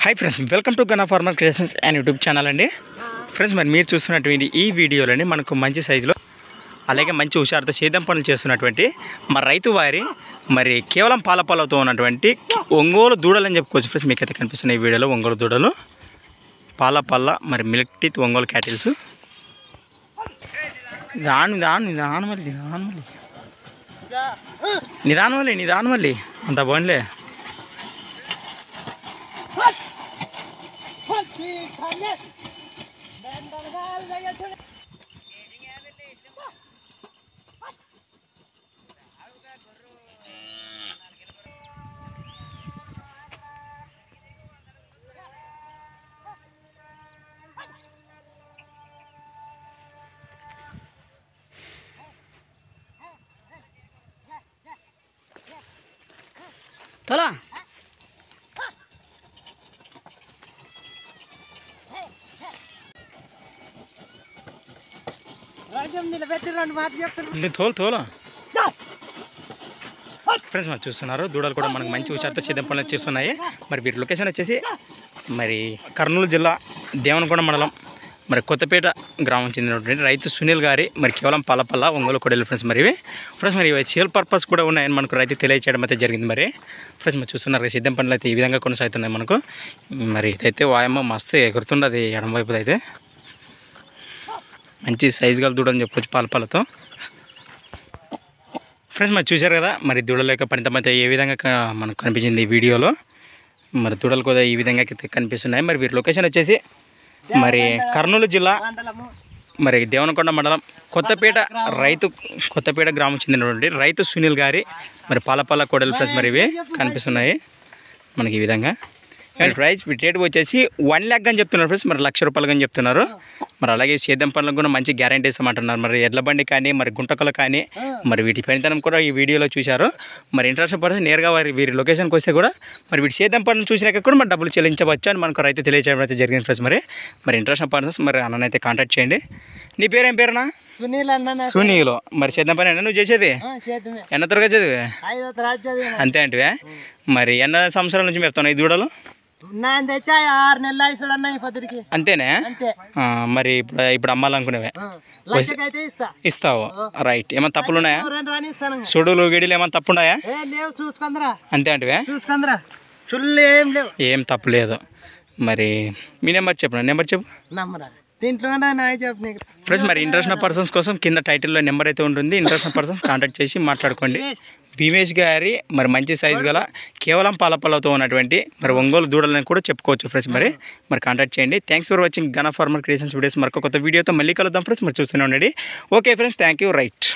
Hi friends, welcome to Gana farmer creations and YouTube channel అండి. Friends, మరి మీరు చూస్తున్నటువంటి ఈ వీడియోలోని మనకు మంచి సైజులో అలాగే మంచి హుషారుతో సేద్యం పనులు చేస్తున్నటువంటి మరి రైతు వారి మరి కేవలం పాలతో ఉన్నటువంటి ఒంగోలు దూడలు అని చెప్పుకోవచ్చు. ఫ్రెండ్స్, మీకైతే కనిపిస్తున్న ఈ వీడియోలో ఒంగోలు దూడలు పాల మరి మిల్క్ టీత్ ఒంగోలు క్యాటిల్స్. నిదానం మళ్ళీ అంత బాగుందిలే. తలా తోలు ఫ్రెండ్స్, మనం చూస్తున్నారు దూడలు కూడా మనకు మంచి హుషారుతో సేద్యం పనులు చేస్తున్నాయి. మరి వీరి లొకేషన్ వచ్చేసి మరి కర్నూలు జిల్లా దేవనకొండ మండలం మరి కొత్తపేట గ్రామం చెందినటువంటి రైతు సునీల్ గారి మరి కేవలం పాల ఒంగోలు కొడేలు. ఫ్రెండ్స్, మరి ఇవి సేల్ పర్పస్ కూడా ఉన్నాయని మనకు రైతు తెలియచేయడం అయితే జరిగింది. మరి ఫ్రెండ్స్, మనం చూస్తున్నారు సేద్యం పనులు అయితే ఈ విధంగా కొనసాగుతున్నాయి మనకు. మరి ఇదైతే వాయమ్మ మస్తు ఎగురుతుండదు ఎడమ వైపు అయితే. మంచి సైజు గల దూడని చెప్పొచ్చు పాలతో. ఫ్రెండ్స్, మరి చూశారు కదా మరి దూడల యొక్క పనితం అయితే ఏ విధంగా మనకు కనిపించింది ఈ వీడియోలో. మరి దూడలు కూడా ఈ విధంగా కనిపిస్తున్నాయి. మరి వీరి లొకేషన్ వచ్చేసి మరి కర్నూలు జిల్లా మరి దేవనకొండ మండలం కొత్తపేట గ్రామం చెందినటువంటి రైతు సునీల్ గారి మరి పాల కోడలు. ఫ్రెండ్స్, మరి ఇవి కనిపిస్తున్నాయి మనకి ఈ విధంగా. అండ్ ప్రైస్ రేట్ వచ్చేసి 1 lakh అని చెప్తున్నారు. ఫ్రెండ్స్, మరి ₹1,00,000 అని చెప్తున్నారు. మరి అలాగే సేద్యం పనులకు కూడా మంచి గ్యారంటీ ఇస్తామంటున్నారు. మరి ఎడ్ల బండి కానీ మరి గుంటకలు కానీ మరి వీటి పనితనం కూడా ఈ వీడియోలో చూశారు. మరి ఇంట్రెస్ట్ పడితే నేరుగా వీరి లొకేషన్కి వస్తే కూడా మరి వీటి సేద్యం పనులు చూసినాక కూడా మరి డబ్బులు చెల్లించవచ్చు అని మనకు రైతు తెలియజేయడం అయితే జరిగింది. ఫ్రెండ్స్, మరి ఇంట్రెస్ట్ పర్సన్స్ మరి అన్ననైతే కాంటాక్ట్ చేయండి. నీ పేరు ఏం పేరునా? సునీల్. మరి సేద్యం పని నువ్వు చేసేది ఎన్న తరగతి చదివే? అంతే అంటే మరి ఎన్న సంవత్సరాల నుంచి చెప్తాను ఈ దూడలు? అంతేనే. మరి ఇప్పుడు అమ్మాలనుకునేవే ఇస్తావు. రైట్. ఏమైనా తప్పులు ఉన్నాయా? సుడులు గిడిలు ఏమైనా తప్పు ఉన్నాయా? అంతే అంటే ఏం తప్పు లేదు. మరి మీ నెంబర్ చెప్పు. ఫ్రెండ్స్, మరి ఇంట్రెస్ట్ పర్సన్స్ కోసం కింద టైటిల్లో నెంబర్ అయితే ఉంటుంది. ఇంట్రెస్ట్ పర్సన్స్ కాంటాక్ట్ చేసి మాట్లాడుకోండి. భీమేష్ గారి మరి మంచి సైజు గల కేవలం పాలతో ఉన్నటువంటి మరి ఒంగోలు దూడలని కూడా చెప్పుకోవచ్చు. ఫ్రెండ్స్, మరి కాంటాక్ట్ చేయండి. Thanks for watching Gana farmer creations videos. మరొక కొత్త వీడియోతో మళ్ళీ కలుద్దాం. ఫ్రెండ్స్, మరి చూస్తూనే ఉండండి. Okay friends, thank you. Right.